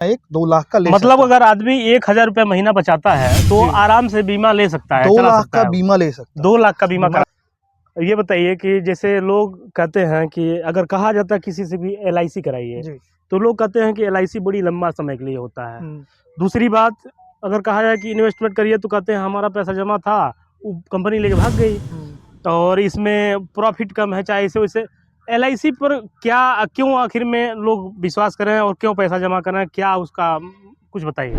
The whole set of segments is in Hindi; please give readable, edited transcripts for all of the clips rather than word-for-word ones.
एक 2 लाख का ले मतलब अगर आदमी 1,000 रुपया महीना बचाता है तो आराम से बीमा ले सकता है, 2 लाख का बीमा ले सकता है। 2 लाख का बीमा करा। ये बताइए कि जैसे लोग कहते हैं कि अगर कहा जाता है किसी से भी LIC कराइए, तो लोग कहते हैं कि LIC बड़ी लंबा समय के लिए होता है। दूसरी बात, अगर कहा जाए कि इन्वेस्टमेंट करिए तो कहते हैं हमारा पैसा जमा था, वो कंपनी लेके भाग गई और इसमें प्रॉफिट कम है, चाहे इसे वैसे। LIC पर क्यों आखिर में लोग विश्वास करें और क्यों पैसा जमा करें, क्या उसका कुछ बताइए।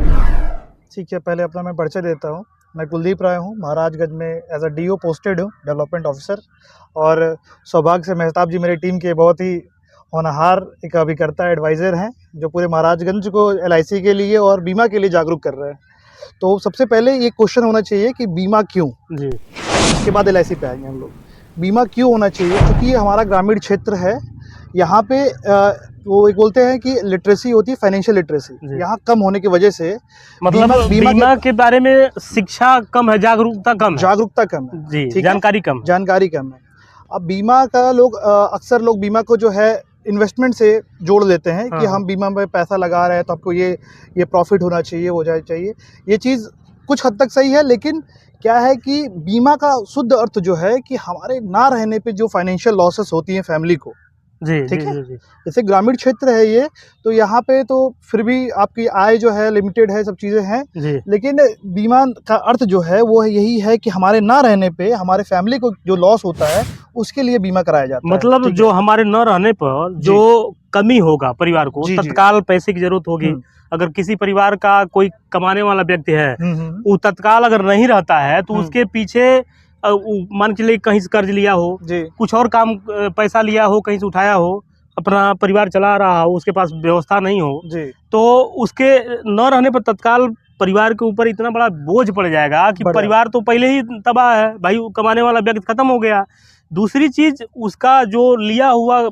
ठीक है, पहले अपना मैं परिचय देता हूँ। मैं कुलदीप राय हूँ, महाराजगंज में एज अ DO पोस्टेड हूँ, डेवलपमेंट ऑफिसर। और सौभाग्य से मेहताब जी मेरी टीम के बहुत ही होनहार एक अभिकर्ता एडवाइज़र हैं, जो पूरे महाराजगंज को LIC के लिए और बीमा के लिए जागरूक कर रहे हैं। तो सबसे पहले ये क्वेश्चन होना चाहिए कि बीमा क्यों जी, उसके बाद LIC पे आएंगे हम लोग। बीमा क्यों होना चाहिए? क्योंकि ये हमारा ग्रामीण क्षेत्र है, यहाँ पे वो एक बोलते हैं कि लिटरेसी होती है, फाइनेंशियल लिटरेसी यहाँ कम होने की वजह से मतलब बीमा के बारे में शिक्षा कम है, जागरूकता कम है जी, जानकारी कम है। अब बीमा का लोग अक्सर लोग बीमा को जो है इन्वेस्टमेंट से जोड़ लेते हैं कि हम बीमा में पैसा लगा रहे हैं तो आपको ये प्रॉफिट होना चाहिए, हो जाए चाहिए। ये चीज़ कुछ हद तक सही है, लेकिन क्या है कि बीमा का शुद्ध अर्थ जो है कि हमारे ना रहने पे जो फाइनेंशियल लॉसेस होती हैं फैमिली को, ठीक है। जैसे ग्रामीण क्षेत्र है ये, तो यहाँ पे तो फिर भी आपकी आय जो है लिमिटेड है, सब चीज़ें हैं, लेकिन बीमा का अर्थ जो है वो यही है कि हमारे ना रहने पे हमारे फैमिली को जो लॉस होता है उसके लिए बीमा कराया जाता है। मतलब जो हमारे न रहने पर जो कमी होगा परिवार को, तत्काल पैसे की जरूरत होगी, अगर किसी परिवार का कोई कमाने वाला व्यक्ति है, वो तत्काल अगर नहीं रहता है तो उसके पीछे मान के लिए कहीं से कर्ज लिया हो, कुछ और काम पैसा लिया हो, कहीं से उठाया हो, अपना परिवार चला रहा हो, उसके पास व्यवस्था नहीं हो, तो उसके न रहने पर तत्काल परिवार के ऊपर इतना बड़ा बोझ पड़ जाएगा कि परिवार तो पहले ही तबाह है, भाई कमाने वाला व्यक्ति खत्म हो गया। दूसरी चीज, उसका जो लिया हुआ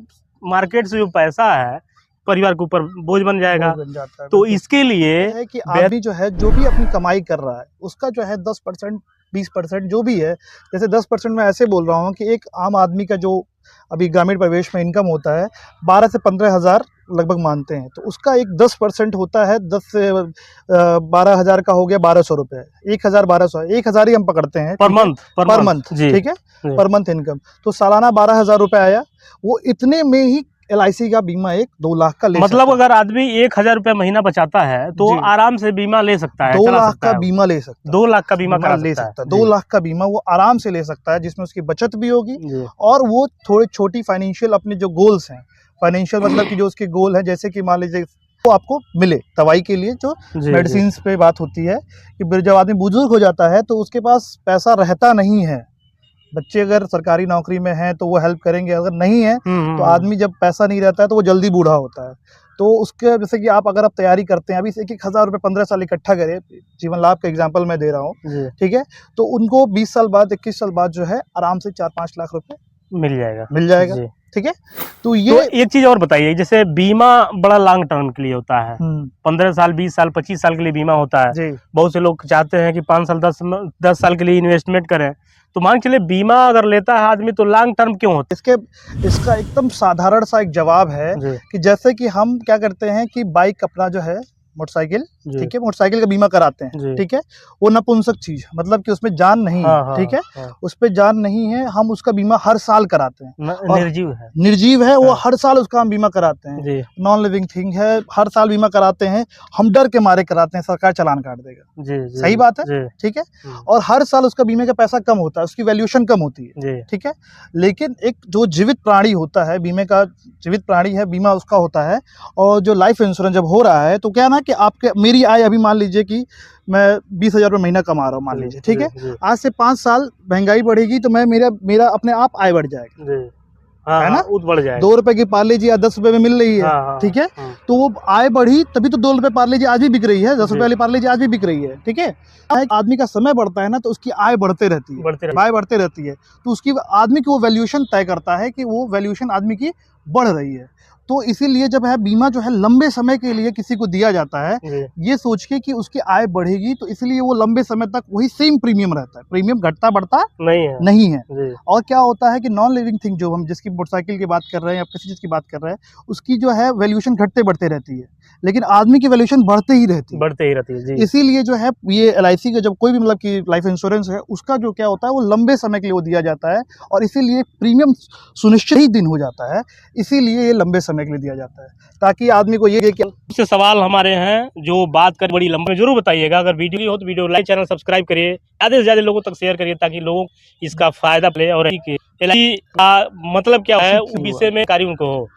मार्केट से जो पैसा है परिवार के ऊपर बोझ बन जाएगा। तो इसके लिए है कि आदमी जो है जो भी अपनी कमाई कर रहा है उसका जो है 10% 20% जो भी है, जैसे 10% मैं ऐसे बोल रहा हूँ कि एक आम आदमी का जो अभी ग्रामीण परिवेश में इनकम होता है 12 से 15 हज़ार लगभग मानते हैं, तो उसका एक 10% होता है, 10 से 12 हज़ार का हो गया 1200 रुपये, 1,000 ही हम पकड़ते हैं पर मंथ, ठीक है, पर मंथ इनकम। तो सालाना 12,000 रुपये आया, वो इतने में ही LIC का बीमा एक 2 लाख का ले मतलब अगर आदमी 1,000 रुपया महीना बचाता है तो आराम से बीमा ले सकता है, 2 लाख का बीमा ले सकता है, 2 लाख का बीमा ले सकता है, 2 लाख का बीमा वो आराम से ले सकता है, जिसमें उसकी बचत भी होगी और वो थोड़ी छोटी फाइनेंशियल अपने जो गोल्स हैं, फाइनेंशियल मतलब कि जो उसके गोल हैं, जैसे कि मान लीजिए वो आपको मिले दवाई के लिए, जो मेडिसिन पे बात होती है कि जब आदमी बुजुर्ग हो जाता है तो उसके पास पैसा रहता नहीं है। बच्चे अगर सरकारी नौकरी में हैं तो वो हेल्प करेंगे, अगर नहीं है तो आदमी जब पैसा नहीं रहता है तो वो जल्दी बूढ़ा होता है। तो उसके जैसे कि आप तैयारी करते हैं, अभी 1,000 रुपये 15 साल इकट्ठा करें, जीवन लाभ का एग्जांपल मैं दे रहा हूँ, ठीक है, तो उनको 20 साल बाद 21 साल बाद जो है आराम से 4-5 लाख रुपए मिल जाएगा, ठीक है। तो ये तो एक चीज और बताइए, जैसे बीमा बड़ा लॉन्ग टर्म के लिए होता है, 15 साल 20 साल 25 साल के लिए बीमा होता है। बहुत से लोग चाहते हैं कि 5 साल 10 साल के लिए इन्वेस्टमेंट करें, तो मान चलिए बीमा अगर लेता है आदमी तो लॉन्ग टर्म क्यों होता है? इसका एकदम साधारण सा एक जवाब है कि जैसे कि हम क्या करते हैं कि बाइक अपना जो है मोटरसाइकिल, ठीक है, मोटरसाइकिल का बीमा कराते हैं, ठीक है, वो नपुंसक चीज, मतलब कि उसमें जान नहीं है, ठीक है, उस पे जान नहीं है, हम उसका बीमा हर साल कराते हैं, निर्जीव है वो, हर साल उसका हम बीमा कराते हैं, नॉन लिविंग थिंग है, हर साल बीमा कराते हैं, हम डर के मारे कराते हैं, सरकार चालान काट देगा, सही बात है, ठीक है, और हर साल उसका बीमे का पैसा कम होता है, उसकी वैल्यूएशन कम होती है, ठीक है। लेकिन एक जो जीवित प्राणी होता है, बीमे का जीवित प्राणी है, बीमा उसका होता है, और जो लाइफ इंश्योरेंस जब हो रहा है तो क्या ना कि आपके मेरी आय अभी मान लीजिए कि मैं 20,000 रुपये महीना कमा रहा हूँ, मान लीजिए, ठीक है, आज से 5 साल महंगाई बढ़ेगी तो मैं मेरा अपने आप आय बढ़ जाएगा, है ना, बढ़ जाएगा। 2 रुपए की पार्ले जी आज 10 रुपए में मिल रही है, ठीक है, तो वो आय बढ़ी तभी तो 2 रुपए पार्ले जी आज भी बिक रही है, 10 रुपए वाली पार्ले जी आज भी बिक रही है, ठीक है। आदमी का समय बढ़ता है ना तो उसकी आय बढ़ते रहती है, तो उसकी आदमी की वो वैल्यूएशन तय करता है कि वो वैल्यूएशन आदमी की बढ़ रही है। तो इसीलिए जब है बीमा जो है लंबे समय के लिए किसी को दिया जाता है, ये सोच के कि उसकी आय बढ़ेगी, तो इसलिए वो लंबे समय तक वही सेम प्रीमियम रहता है, प्रीमियम घटता बढ़ता नहीं है। और क्या होता है कि नॉन लिविंग थिंग जो हम जिसकी मोटरसाइकिल की बात कर रहे हैं या किसी चीज़ की बात कर रहे हैं, उसकी जो है वैल्यूएशन घटते बढ़ते रहती है, लेकिन आदमी की वैल्यूएशन बढ़ते ही रहती है जी। इसीलिए जो है ये LIC का जब कोई भी मतलब कि लाइफ इंश्योरेंस है, उसका जो क्या होता है वो लंबे समय के लिए वो दिया जाता है, और इसीलिए प्रीमियम सुनिश्चित ही दिन हो जाता है, इसीलिए ये लंबे समय के लिए दिया जाता है, ताकि आदमी को ये कि सवाल हमारे हैं जो बात कर बड़ी लंबे जरूर बताइएगा। अगर वीडियो हो तो वीडियो लाइक, चैनल सब्सक्राइब करिए, ज़्यादा से ज़्यादा लोगों तक शेयर करिए ताकि लोग इसका फायदा ले। और LIC का मतलब क्या है उस विषय में कार्य उनको हो।